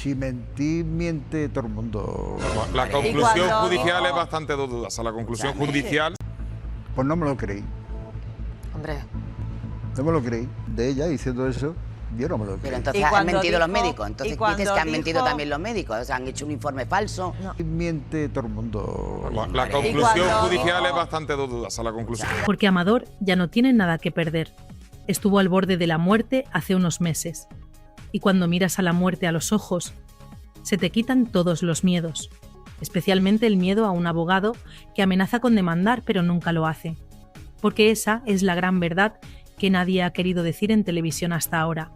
Si mentí, miente todo el mundo. La conclusión judicial es bastante dudosa. La conclusión judicial... Pues no me lo creí. Hombre. No me lo creí. De ella diciendo eso, yo no me lo creí. Pero entonces han mentido los médicos. Entonces dices que han mentido también los médicos. O sea, han hecho un informe falso. Miente todo el mundo. La conclusión judicial es bastante dudosa. La conclusión. Porque Amador ya no tiene nada que perder. Estuvo al borde de la muerte hace unos meses. Y cuando miras a la muerte a los ojos, se te quitan todos los miedos. Especialmente el miedo a un abogado que amenaza con demandar pero nunca lo hace. Porque esa es la gran verdad que nadie ha querido decir en televisión hasta ahora.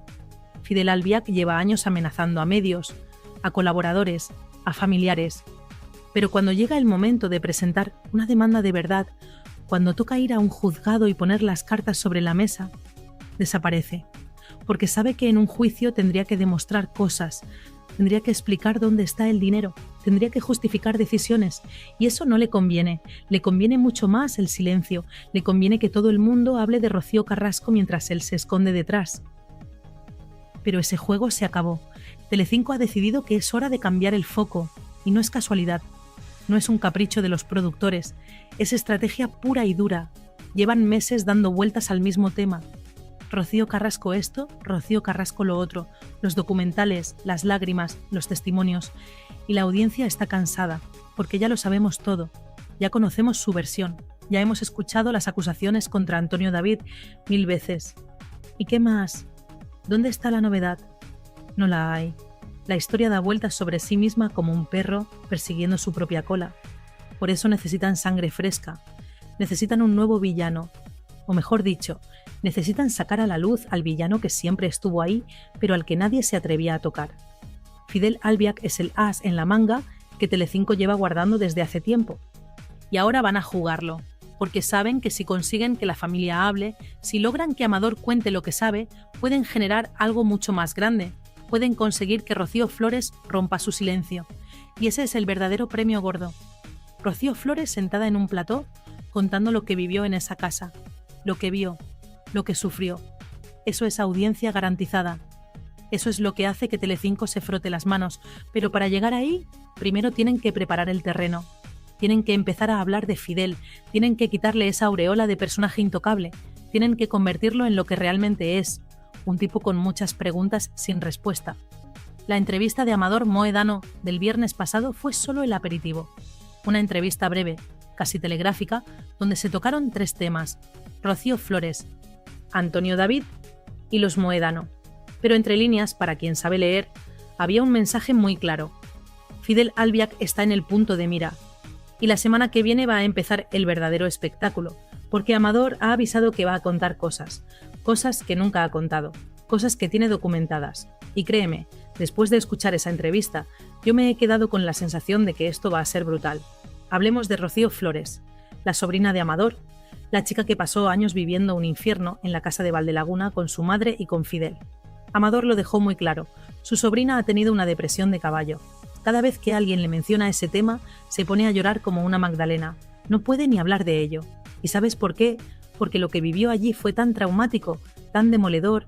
Fidel Albiac lleva años amenazando a medios, a colaboradores, a familiares. Pero cuando llega el momento de presentar una demanda de verdad, cuando toca ir a un juzgado y poner las cartas sobre la mesa, desaparece. Porque sabe que en un juicio tendría que demostrar cosas, tendría que explicar dónde está el dinero, tendría que justificar decisiones, y eso no le conviene mucho más el silencio, le conviene que todo el mundo hable de Rocío Carrasco mientras él se esconde detrás. Pero ese juego se acabó. Telecinco ha decidido que es hora de cambiar el foco, y no es casualidad, no es un capricho de los productores, es estrategia pura y dura. Llevan meses dando vueltas al mismo tema. Rocío Carrasco esto, Rocío Carrasco lo otro, los documentales, las lágrimas, los testimonios. Y la audiencia está cansada, porque ya lo sabemos todo, ya conocemos su versión, ya hemos escuchado las acusaciones contra Antonio David 1000 veces. ¿Y qué más? ¿Dónde está la novedad? No la hay. La historia da vueltas sobre sí misma como un perro persiguiendo su propia cola. Por eso necesitan sangre fresca, necesitan un nuevo villano, o mejor dicho, necesitan sacar a la luz al villano que siempre estuvo ahí, pero al que nadie se atrevía a tocar. Fidel Albiac es el as en la manga que Telecinco lleva guardando desde hace tiempo. Y ahora van a jugarlo, porque saben que si consiguen que la familia hable, si logran que Amador cuente lo que sabe, pueden generar algo mucho más grande. Pueden conseguir que Rocío Flores rompa su silencio. Y ese es el verdadero premio gordo. Rocío Flores sentada en un plató, contando lo que vivió en esa casa, lo que vio, lo que sufrió. Eso es audiencia garantizada. Eso es lo que hace que Telecinco se frote las manos, pero para llegar ahí, primero tienen que preparar el terreno. Tienen que empezar a hablar de Fidel, tienen que quitarle esa aureola de personaje intocable, tienen que convertirlo en lo que realmente es, un tipo con muchas preguntas sin respuesta. La entrevista de Amador Mohedano del viernes pasado fue solo el aperitivo. Una entrevista breve, casi telegráfica, donde se tocaron 3 temas: Rocío Flores, Antonio David y los Mohedano. Pero entre líneas, para quien sabe leer, había un mensaje muy claro. Fidel Albiac está en el punto de mira. Y la semana que viene va a empezar el verdadero espectáculo, porque Amador ha avisado que va a contar cosas que nunca ha contado, cosas que tiene documentadas. Y créeme, después de escuchar esa entrevista, yo me he quedado con la sensación de que esto va a ser brutal. Hablemos de Rocío Flores, la sobrina de Amador, la chica que pasó años viviendo un infierno en la casa de Valdelaguna con su madre y con Fidel. Amador lo dejó muy claro, su sobrina ha tenido una depresión de caballo. Cada vez que alguien le menciona ese tema, se pone a llorar como una Magdalena. No puede ni hablar de ello. ¿Y sabes por qué? Porque lo que vivió allí fue tan traumático, tan demoledor,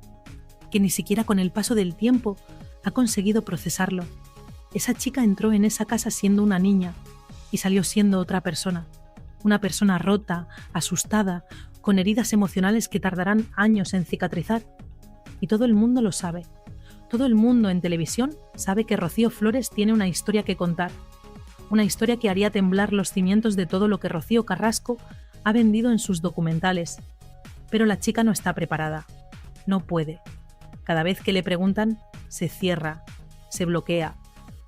que ni siquiera con el paso del tiempo ha conseguido procesarlo. Esa chica entró en esa casa siendo una niña y salió siendo otra persona. Una persona rota, asustada, con heridas emocionales que tardarán años en cicatrizar. Y todo el mundo lo sabe. Todo el mundo en televisión sabe que Rocío Flores tiene una historia que contar. Una historia que haría temblar los cimientos de todo lo que Rocío Carrasco ha vendido en sus documentales. Pero la chica no está preparada. No puede. Cada vez que le preguntan, se cierra, se bloquea.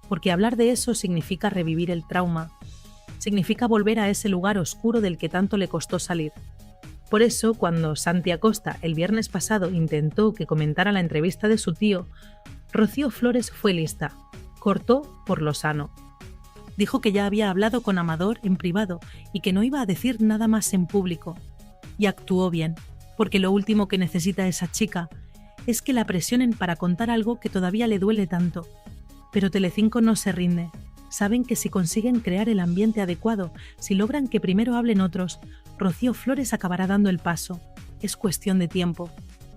Porque hablar de eso significa revivir el trauma. Significa volver a ese lugar oscuro del que tanto le costó salir. Por eso, cuando Santi Acosta el viernes pasado intentó que comentara la entrevista de su tío, Rocío Flores fue lista. Cortó por lo sano. Dijo que ya había hablado con Amador en privado y que no iba a decir nada más en público. Y actuó bien, porque lo último que necesita esa chica es que la presionen para contar algo que todavía le duele tanto. Pero Telecinco no se rinde. Saben que si consiguen crear el ambiente adecuado, si logran que primero hablen otros, Rocío Flores acabará dando el paso. Es cuestión de tiempo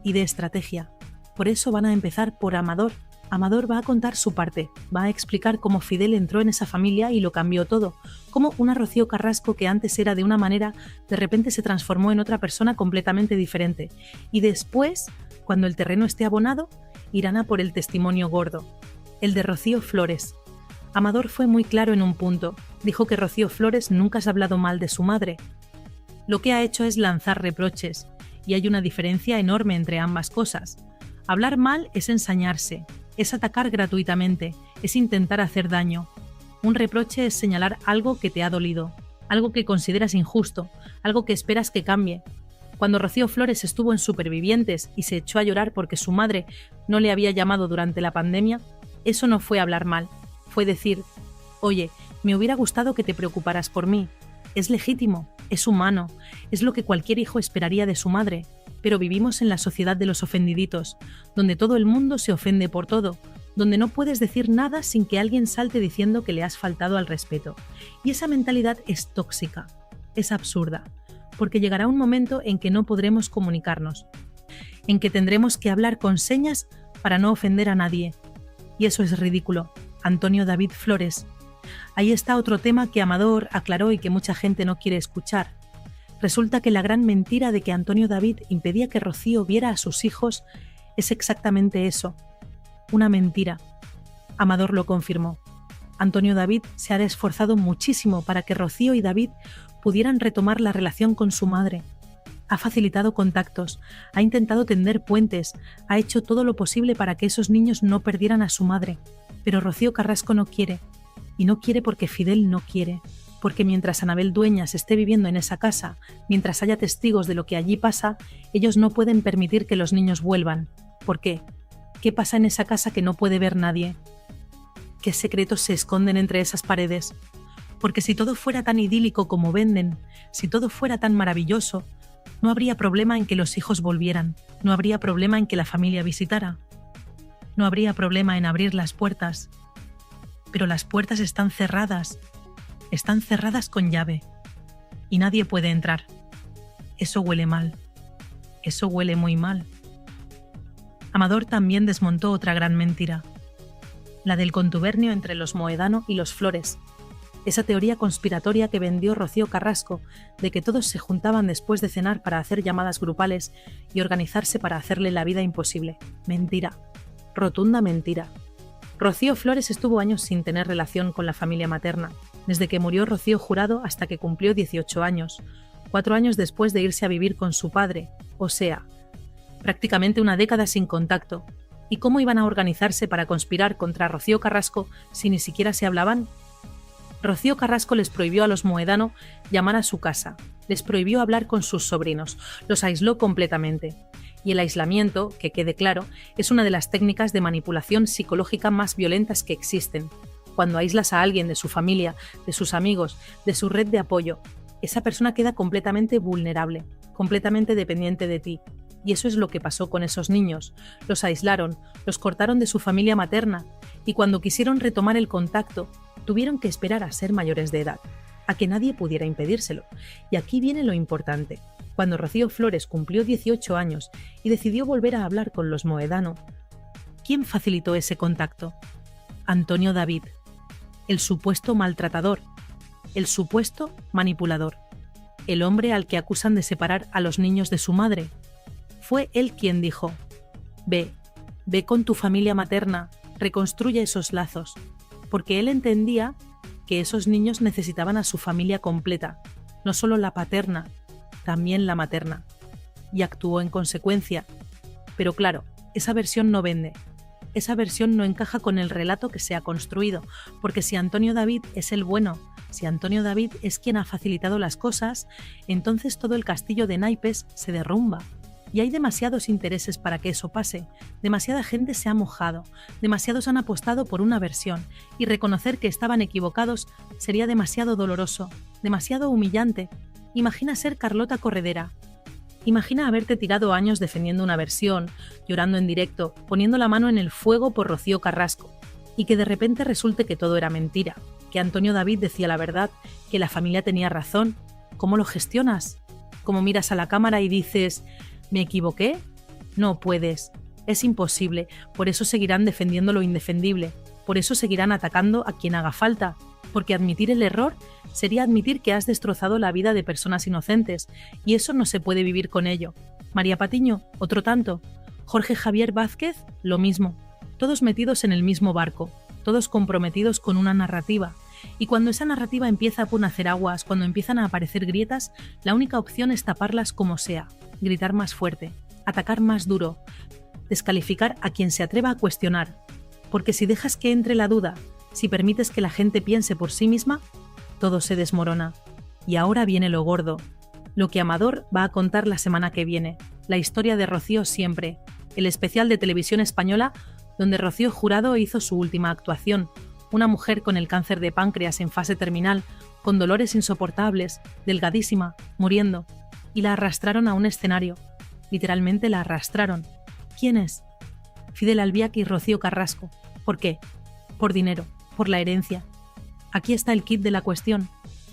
y de estrategia. Por eso van a empezar por Amador, Amador va a contar su parte, va a explicar cómo Fidel entró en esa familia y lo cambió todo, cómo una Rocío Carrasco que antes era de una manera, de repente se transformó en otra persona completamente diferente. Y después, cuando el terreno esté abonado, irán a por el testimonio gordo, el de Rocío Flores. Amador fue muy claro en un punto, dijo que Rocío Flores nunca ha hablado mal de su madre. Lo que ha hecho es lanzar reproches, y hay una diferencia enorme entre ambas cosas. Hablar mal es ensañarse, es atacar gratuitamente, es intentar hacer daño. Un reproche es señalar algo que te ha dolido, algo que consideras injusto, algo que esperas que cambie. Cuando Rocío Flores estuvo en Supervivientes y se echó a llorar porque su madre no le había llamado durante la pandemia, eso no fue hablar mal, fue decir, oye, me hubiera gustado que te preocuparas por mí. Es legítimo, es humano, es lo que cualquier hijo esperaría de su madre. Pero vivimos en la sociedad de los ofendiditos, donde todo el mundo se ofende por todo, donde no puedes decir nada sin que alguien salte diciendo que le has faltado al respeto. Y esa mentalidad es tóxica, es absurda, porque llegará un momento en que no podremos comunicarnos, en que tendremos que hablar con señas para no ofender a nadie. Y eso es ridículo. Antonio David Flores. Ahí está otro tema que Amador aclaró y que mucha gente no quiere escuchar. Resulta que la gran mentira de que Antonio David impedía que Rocío viera a sus hijos es exactamente eso, una mentira. Amador lo confirmó. Antonio David se ha esforzado muchísimo para que Rocío y David pudieran retomar la relación con su madre. Ha facilitado contactos, ha intentado tender puentes, ha hecho todo lo posible para que esos niños no perdieran a su madre. Pero Rocío Carrasco no quiere, y no quiere porque Fidel no quiere. Porque mientras Anabel Dueñas esté viviendo en esa casa, mientras haya testigos de lo que allí pasa, ellos no pueden permitir que los niños vuelvan. ¿Por qué? ¿Qué pasa en esa casa que no puede ver nadie? ¿Qué secretos se esconden entre esas paredes? Porque si todo fuera tan idílico como venden, si todo fuera tan maravilloso, no habría problema en que los hijos volvieran, no habría problema en que la familia visitara, no habría problema en abrir las puertas. Pero las puertas están cerradas con llave y nadie puede entrar. Eso huele mal. Eso huele muy mal. Amador también desmontó otra gran mentira, la del contubernio entre los Mohedano y los Flores, esa teoría conspiratoria que vendió Rocío Carrasco de que todos se juntaban después de cenar para hacer llamadas grupales y organizarse para hacerle la vida imposible. Mentira. Rotunda mentira. Rocío Flores estuvo años sin tener relación con la familia materna, desde que murió Rocío Jurado hasta que cumplió 18 años, 4 años después de irse a vivir con su padre, o sea, prácticamente una década sin contacto. ¿Y cómo iban a organizarse para conspirar contra Rocío Carrasco si ni siquiera se hablaban? Rocío Carrasco les prohibió a los Mohedano llamar a su casa, les prohibió hablar con sus sobrinos, los aisló completamente. Y el aislamiento, que quede claro, es una de las técnicas de manipulación psicológica más violentas que existen. Cuando aíslas a alguien de su familia, de sus amigos, de su red de apoyo, esa persona queda completamente vulnerable, completamente dependiente de ti. Y eso es lo que pasó con esos niños. Los aislaron, los cortaron de su familia materna, y cuando quisieron retomar el contacto, tuvieron que esperar a ser mayores de edad, a que nadie pudiera impedírselo. Y aquí viene lo importante. Cuando Rocío Flores cumplió 18 años y decidió volver a hablar con los Mohedano, ¿quién facilitó ese contacto? Antonio David, el supuesto maltratador, el supuesto manipulador, el hombre al que acusan de separar a los niños de su madre. Fue él quien dijo, ve con tu familia materna, reconstruye esos lazos, porque él entendía que esos niños necesitaban a su familia completa, no solo la paterna, también la materna, y actuó en consecuencia. Pero claro, esa versión no vende, esa versión no encaja con el relato que se ha construido, porque si Antonio David es el bueno, si Antonio David es quien ha facilitado las cosas, entonces todo el castillo de naipes se derrumba. Y hay demasiados intereses para que eso pase, demasiada gente se ha mojado, demasiados han apostado por una versión, y reconocer que estaban equivocados sería demasiado doloroso, demasiado humillante. Imagina ser Carlota Corredera. Imagina haberte tirado años defendiendo una versión, llorando en directo, poniendo la mano en el fuego por Rocío Carrasco, y que de repente resulte que todo era mentira, que Antonio David decía la verdad, que la familia tenía razón. ¿Cómo lo gestionas? ¿Cómo miras a la cámara y dices, ¿me equivoqué? No puedes. Es imposible, por eso seguirán defendiendo lo indefendible, por eso seguirán atacando a quien haga falta, porque admitir el error sería admitir que has destrozado la vida de personas inocentes, y eso no se puede vivir con ello. María Patiño, otro tanto. Jorge Javier Vázquez, lo mismo. Todos metidos en el mismo barco, todos comprometidos con una narrativa. Y cuando esa narrativa empieza a hacer aguas, cuando empiezan a aparecer grietas, la única opción es taparlas como sea, gritar más fuerte, atacar más duro, descalificar a quien se atreva a cuestionar. Porque si dejas que entre la duda, si permites que la gente piense por sí misma, todo se desmorona. Y ahora viene lo gordo. Lo que Amador va a contar la semana que viene. La historia de Rocío Siempre. El especial de Televisión Española donde Rocío Jurado hizo su última actuación. Una mujer con el cáncer de páncreas en fase terminal, con dolores insoportables, delgadísima, muriendo. Y la arrastraron a un escenario. Literalmente la arrastraron. ¿Quién es? Fidel Albiac y Rocío Carrasco. ¿Por qué? Por dinero, por la herencia. Aquí está el kit de la cuestión.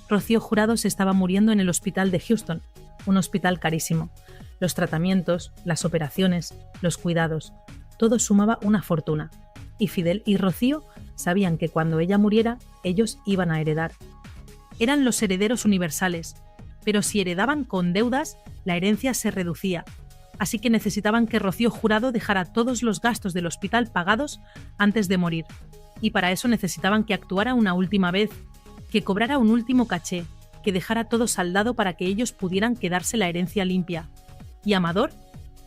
Rocío Jurado se estaba muriendo en el hospital de Houston, un hospital carísimo. Los tratamientos, las operaciones, los cuidados, todo sumaba una fortuna. Y Fidel y Rocío sabían que cuando ella muriera, ellos iban a heredar. Eran los herederos universales, pero si heredaban con deudas, la herencia se reducía. Así que necesitaban que Rocío Jurado dejara todos los gastos del hospital pagados antes de morir. Y para eso necesitaban que actuara una última vez, que cobrara un último caché, que dejara todo saldado para que ellos pudieran quedarse la herencia limpia. ¿Y Amador?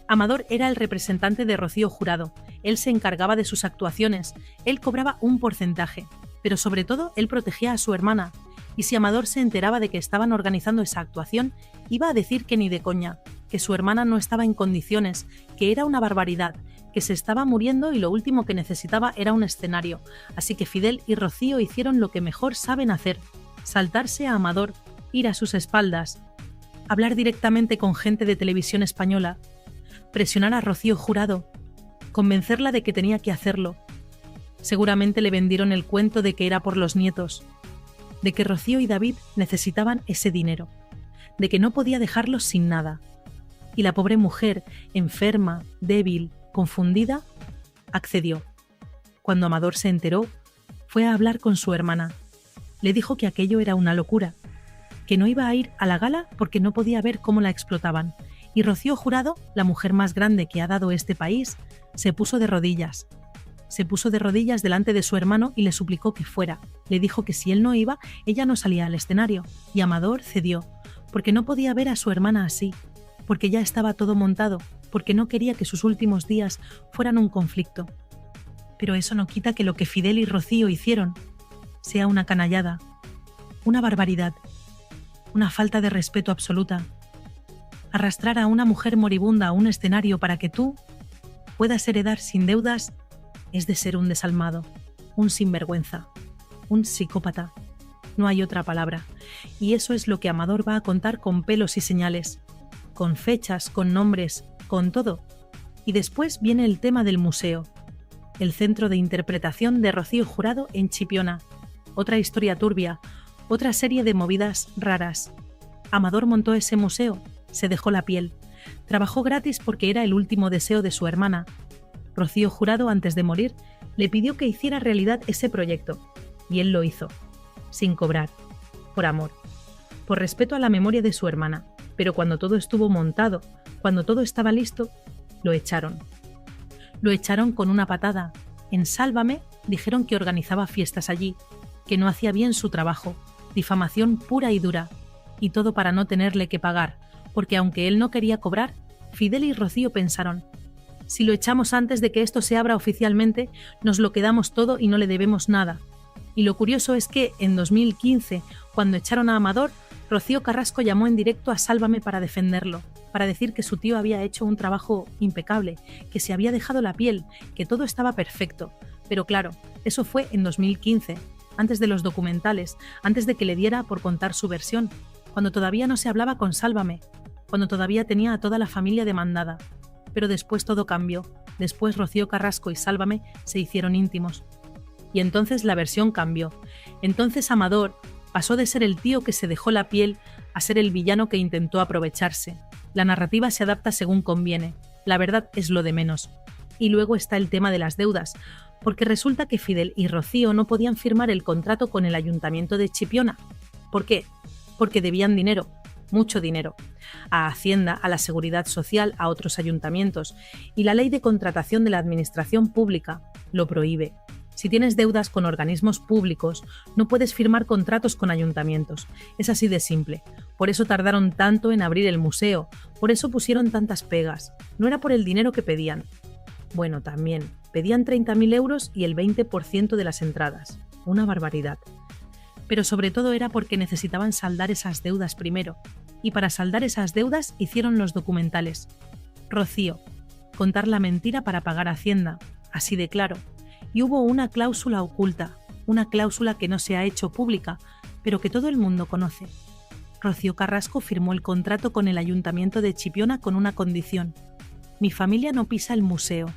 Amador era el representante de Rocío Jurado. Él se encargaba de sus actuaciones, él cobraba un porcentaje, pero sobre todo él protegía a su hermana. Y si Amador se enteraba de que estaban organizando esa actuación, iba a decir que ni de coña, que su hermana no estaba en condiciones, que era una barbaridad, que se estaba muriendo y lo último que necesitaba era un escenario. Así que Fidel y Rocío hicieron lo que mejor saben hacer, saltarse a Amador, ir a sus espaldas, hablar directamente con gente de Televisión Española, presionar a Rocío Jurado, convencerla de que tenía que hacerlo. Seguramente le vendieron el cuento de que era por los nietos, de que Rocío y David necesitaban ese dinero, de que no podía dejarlos sin nada. Y la pobre mujer, enferma, débil, confundida, accedió. Cuando Amador se enteró, fue a hablar con su hermana. Le dijo que aquello era una locura, que no iba a ir a la gala porque no podía ver cómo la explotaban. Y Rocío Jurado, la mujer más grande que ha dado este país, se puso de rodillas. Se puso de rodillas delante de su hermano y le suplicó que fuera. Le dijo que si él no iba, ella no salía al escenario. Y Amador cedió, porque no podía ver a su hermana así, porque ya estaba todo montado, porque no quería que sus últimos días fueran un conflicto. Pero eso no quita que lo que Fidel y Rocío hicieron sea una canallada, una barbaridad, una falta de respeto absoluta. Arrastrar a una mujer moribunda a un escenario para que tú puedas heredar sin deudas es de ser un desalmado, un sinvergüenza, un psicópata. No hay otra palabra. Y eso es lo que Amador va a contar con pelos y señales, con fechas, con nombres, con todo. Y después viene el tema del museo, el centro de interpretación de Rocío Jurado en Chipiona. Otra historia turbia, otra serie de movidas raras. Amador montó ese museo, se dejó la piel. Trabajó gratis porque era el último deseo de su hermana. Rocío Jurado, antes de morir, le pidió que hiciera realidad ese proyecto. Y él lo hizo, sin cobrar, por amor, por respeto a la memoria de su hermana. Pero cuando todo estuvo montado, cuando todo estaba listo, lo echaron. Lo echaron con una patada. En Sálvame dijeron que organizaba fiestas allí, que no hacía bien su trabajo, difamación pura y dura, y todo para no tenerle que pagar, porque aunque él no quería cobrar, Fidel y Rocío pensaron: si lo echamos antes de que esto se abra oficialmente, nos lo quedamos todo y no le debemos nada. Y lo curioso es que, en 2015, cuando echaron a Amador, Rocío Carrasco llamó en directo a Sálvame para defenderlo, para decir que su tío había hecho un trabajo impecable, que se había dejado la piel, que todo estaba perfecto. Pero claro, eso fue en 2015, antes de los documentales, antes de que le diera por contar su versión, cuando todavía no se hablaba con Sálvame, cuando todavía tenía a toda la familia demandada. Pero después todo cambió, después Rocío Carrasco y Sálvame se hicieron íntimos. Y entonces la versión cambió. Entonces Amador pasó de ser el tío que se dejó la piel a ser el villano que intentó aprovecharse. La narrativa se adapta según conviene, la verdad es lo de menos. Y luego está el tema de las deudas, porque resulta que Fidel y Rocío no podían firmar el contrato con el Ayuntamiento de Chipiona. ¿Por qué? Porque debían dinero, mucho dinero, a Hacienda, a la Seguridad Social, a otros ayuntamientos, y la Ley de Contratación de la Administración Pública lo prohíbe. Si tienes deudas con organismos públicos, no puedes firmar contratos con ayuntamientos. Es así de simple. Por eso tardaron tanto en abrir el museo, por eso pusieron tantas pegas. No era por el dinero que pedían. Bueno, también, pedían 30.000 euros y el 20% de las entradas. Una barbaridad. Pero sobre todo era porque necesitaban saldar esas deudas primero. Y para saldar esas deudas hicieron los documentales. Rocío, contar la mentira para pagar Hacienda, así de claro. Y hubo una cláusula oculta, una cláusula que no se ha hecho pública, pero que todo el mundo conoce. Rocío Carrasco firmó el contrato con el Ayuntamiento de Chipiona con una condición. Mi familia no pisa el museo.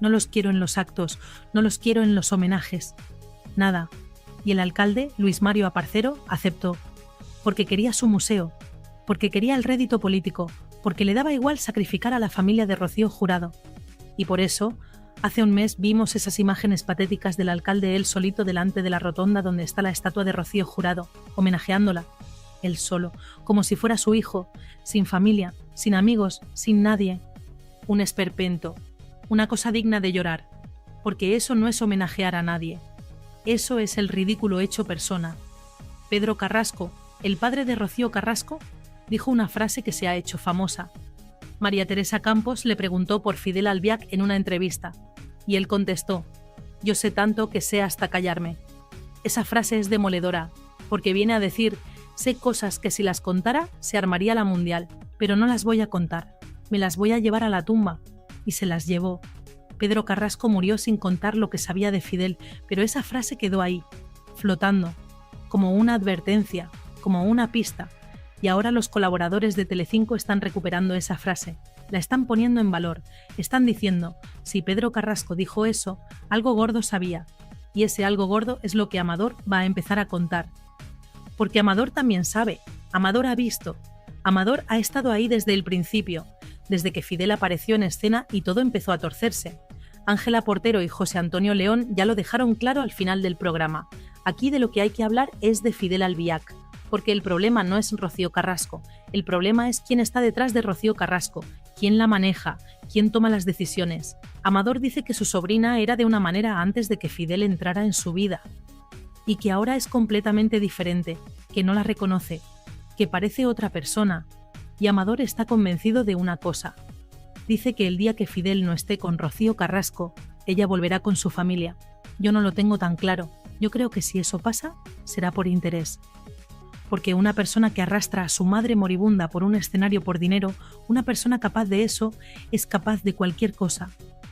No los quiero en los actos, no los quiero en los homenajes. Nada. Y el alcalde, Luis Mario Aparcero, aceptó. Porque quería su museo, porque quería el rédito político, porque le daba igual sacrificar a la familia de Rocío Jurado. Y por eso, hace un mes vimos esas imágenes patéticas del alcalde él solito delante de la rotonda donde está la estatua de Rocío Jurado, homenajeándola. Él solo, como si fuera su hijo, sin familia, sin amigos, sin nadie. Un esperpento, una cosa digna de llorar, porque eso no es homenajear a nadie. Eso es el ridículo hecho persona. Pedro Carrasco, el padre de Rocío Carrasco, dijo una frase que se ha hecho famosa. María Teresa Campos le preguntó por Fidel Albiac en una entrevista, y él contestó: yo sé tanto que sé hasta callarme. Esa frase es demoledora, porque viene a decir: sé cosas que si las contara se armaría la mundial, pero no las voy a contar, me las voy a llevar a la tumba. Y se las llevó. Pedro Carrasco murió sin contar lo que sabía de Fidel, pero esa frase quedó ahí, flotando, como una advertencia, como una pista. Y ahora los colaboradores de Telecinco están recuperando esa frase, la están poniendo en valor, están diciendo: si Pedro Carrasco dijo eso, algo gordo sabía. Y ese algo gordo es lo que Amador va a empezar a contar. Porque Amador también sabe, Amador ha visto, Amador ha estado ahí desde el principio, desde que Fidel apareció en escena y todo empezó a torcerse. Ángela Portero y José Antonio León ya lo dejaron claro al final del programa. Aquí de lo que hay que hablar es de Fidel Albiac, porque el problema no es Rocío Carrasco, el problema es quién está detrás de Rocío Carrasco, quién la maneja, quién toma las decisiones. Amador dice que su sobrina era de una manera antes de que Fidel entrara en su vida, y que ahora es completamente diferente, que no la reconoce, que parece otra persona. Y Amador está convencido de una cosa. Dice que el día que Fidel no esté con Rocío Carrasco, ella volverá con su familia. Yo no lo tengo tan claro. Yo creo que si eso pasa, será por interés. Porque una persona que arrastra a su madre moribunda por un escenario por dinero, una persona capaz de eso, es capaz de cualquier cosa,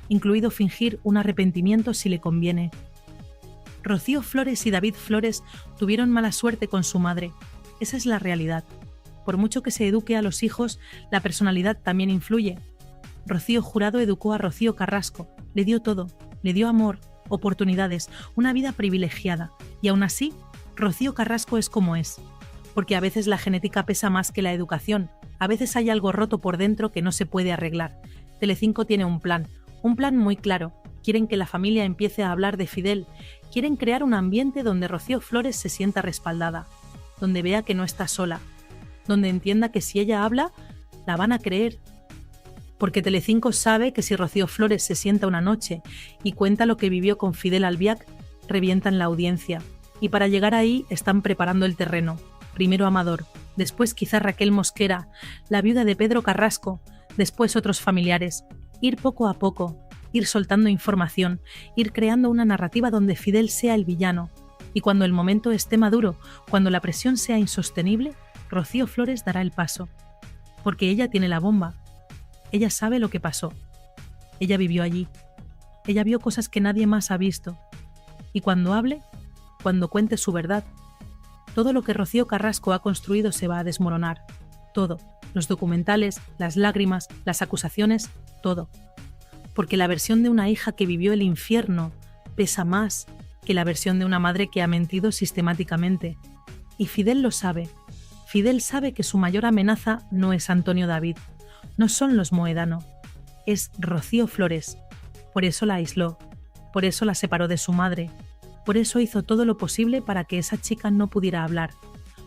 incluido fingir un arrepentimiento si le conviene. Rocío Flores y David Flores tuvieron mala suerte con su madre. Esa es la realidad. Por mucho que se eduque a los hijos, la personalidad también influye. Rocío Jurado educó a Rocío Carrasco, le dio todo, le dio amor, oportunidades, una vida privilegiada, y aún así, Rocío Carrasco es como es. Porque a veces la genética pesa más que la educación, a veces hay algo roto por dentro que no se puede arreglar. Telecinco tiene un plan muy claro. Quieren que la familia empiece a hablar de Fidel, quieren crear un ambiente donde Rocío Flores se sienta respaldada, donde vea que no está sola, donde entienda que si ella habla, la van a creer. Porque Telecinco sabe que si Rocío Flores se sienta una noche y cuenta lo que vivió con Fidel Albiac, revientan la audiencia. Y para llegar ahí están preparando el terreno. Primero Amador, después quizá Raquel Mosquera, la viuda de Pedro Carrasco, después otros familiares. Ir poco a poco, ir soltando información, ir creando una narrativa donde Fidel sea el villano. Y cuando el momento esté maduro, cuando la presión sea insostenible, Rocío Flores dará el paso. Porque ella tiene la bomba. Ella sabe lo que pasó. Ella vivió allí. Ella vio cosas que nadie más ha visto. Y cuando hable, cuando cuente su verdad, todo lo que Rocío Carrasco ha construido se va a desmoronar. Todo. Los documentales, las lágrimas, las acusaciones, todo. Porque la versión de una hija que vivió el infierno pesa más que la versión de una madre que ha mentido sistemáticamente. Y Fidel lo sabe. Fidel sabe que su mayor amenaza no es Antonio David, no son los Moedano, es Rocío Flores, Por eso la aisló, por eso la separó de su madre, por eso hizo todo lo posible para que esa chica no pudiera hablar,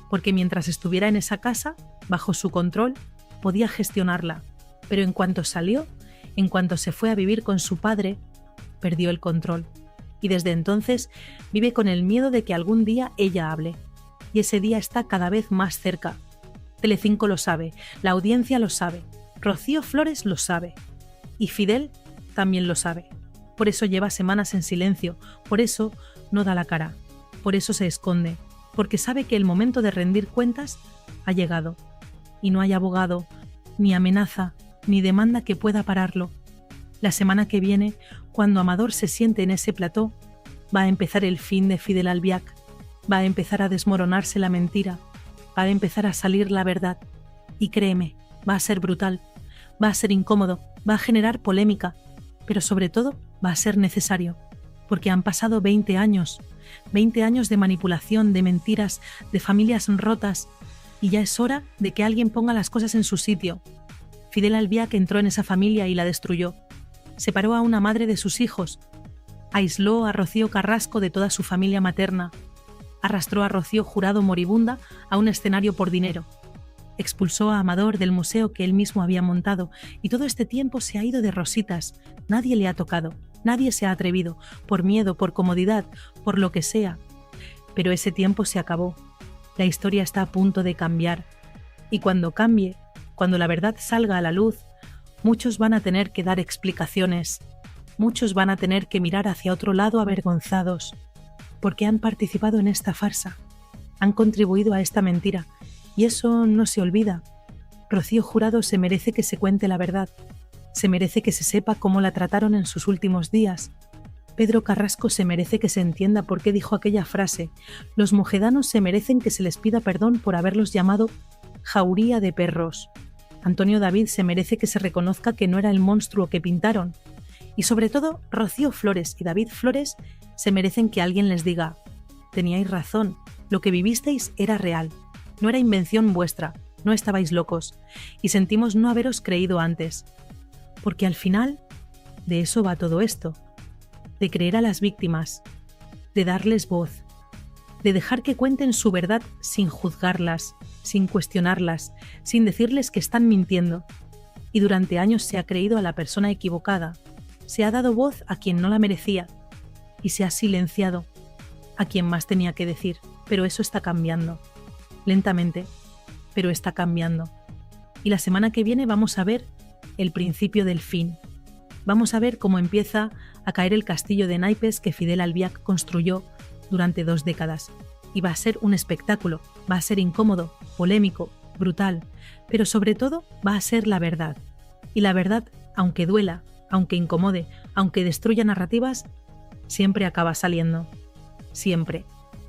porque mientras estuviera en esa casa, bajo su control, podía gestionarla, pero en cuanto salió, en cuanto se fue a vivir con su padre, perdió el control. Y desde entonces vive con el miedo de que algún día ella hable. Y ese día está cada vez más cerca. Telecinco lo sabe, la audiencia lo sabe, Rocío Flores lo sabe. Y Fidel también lo sabe. Por eso lleva semanas en silencio, por eso no da la cara, por eso se esconde, porque sabe que el momento de rendir cuentas ha llegado. Y no hay abogado, ni amenaza, ni demanda que pueda pararlo. La semana que viene, cuando Amador se siente en ese plató, va a empezar el fin de Fidel Albiac, va a empezar a desmoronarse la mentira, va a empezar a salir la verdad. Y créeme, va a ser brutal, va a ser incómodo, va a generar polémica, pero sobre todo va a ser necesario, porque han pasado 20 años de manipulación, de mentiras, de familias rotas, y ya es hora de que alguien ponga las cosas en su sitio. Fidel Albiac entró en esa familia y la destruyó. Separó a una madre de sus hijos, aisló a Rocío Carrasco de toda su familia materna, arrastró a Rocío Jurado moribunda a un escenario por dinero, expulsó a Amador del museo que él mismo había montado, y todo este tiempo se ha ido de rositas. Nadie le ha tocado, nadie se ha atrevido, por miedo, por comodidad, por lo que sea. Pero ese tiempo se acabó. La historia está a punto de cambiar. Y cuando cambie, cuando la verdad salga a la luz, muchos van a tener que dar explicaciones, muchos van a tener que mirar hacia otro lado avergonzados, porque han participado en esta farsa, han contribuido a esta mentira, y eso no se olvida. Rocío Jurado se merece que se cuente la verdad, se merece que se sepa cómo la trataron en sus últimos días. Pedro Carrasco se merece que se entienda por qué dijo aquella frase. Los mojedanos se merecen que se les pida perdón por haberlos llamado jauría de perros. Antonio David se merece que se reconozca que no era el monstruo que pintaron. Y sobre todo, Rocío Flores y David Flores se merecen que alguien les diga: teníais razón, lo que vivisteis era real, no era invención vuestra, no estabais locos, y sentimos no haberos creído antes. Porque al final, de eso va todo esto, de creer a las víctimas, de darles voz, de dejar que cuenten su verdad sin juzgarlas, sin cuestionarlas, sin decirles que están mintiendo. Y durante años se ha creído a la persona equivocada, se ha dado voz a quien no la merecía y se ha silenciado a quien más tenía que decir. Pero eso está cambiando, lentamente, pero está cambiando. Y la semana que viene vamos a ver el principio del fin. Vamos a ver cómo empieza a caer el castillo de naipes que Fidel Albiac construyó durante 2 décadas. Y va a ser un espectáculo, va a ser incómodo, polémico, brutal, pero sobre todo va a ser la verdad. Y la verdad, aunque duela, aunque incomode, aunque destruya narrativas, siempre acaba saliendo. Siempre.